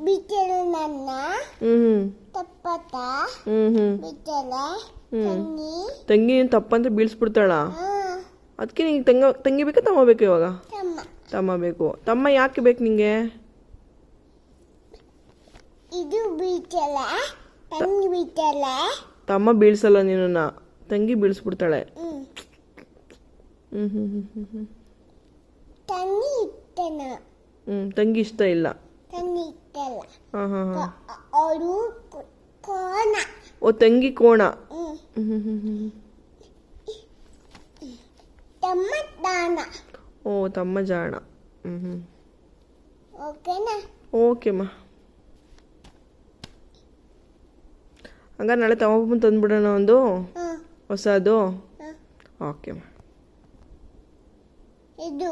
ಬಿಟ್ಟಲು ನನ್ನ ತಪ್ಪತ್ತ ಬಿಟ್ಟಲೆ ತಂಗಿ ತಪ್ಪಂತ ಬೀಳ್ಸ್ಬಿಡ್ತಾಳ. ಅದಕ್ಕೆ ನಿಂಗೆ ತಂಗಿ ಬೇಕಾ ತಮ್ಮ ಬೇಕು ಇವಾಗ? ತಮ್ಮ ಬೇಕು. ತಮ್ಮ ಯಾಕೆ ಬೇಕು ನಿಂಗೆ? ಇದು ಬೀಳ್ಸಲ್ಲ, ತಂಗಿ ಬೀಳ್ಸಲ್ಲ. ತಮ್ಮ ಬೀಳ್ಸಲ್ಲ ನಿನ್ನ, ತಂಗಿ ಬೀಳ್ಸ್ಬಿಡ್ತಾಳೆ. ತಂಗಿ ಇಷ್ಟನ? ತಂಗಿ ಇಷ್ಟ ಇಲ್ಲ. ತಂಗಿ ಇಷ್ಟಲ್ಲ. ಅವಳು ಕೋಣ. ಓ, ತಂಗಿ ಕೋಣ. ತಮ್ಮ ದಾನ. ಓ, ತಮ್ಮ ಜಾಣ. ಓಕೆನಾ? ಓಕೆಮ್ಮ. ಹಂಗಾರೆ ನಾಳೆ ತಮ್ಮ ತಂದ್ಬಿಡೋಣ ಒಂದು ಹೊಸದು. ಓಕೆಮ್ಮ. ಇದು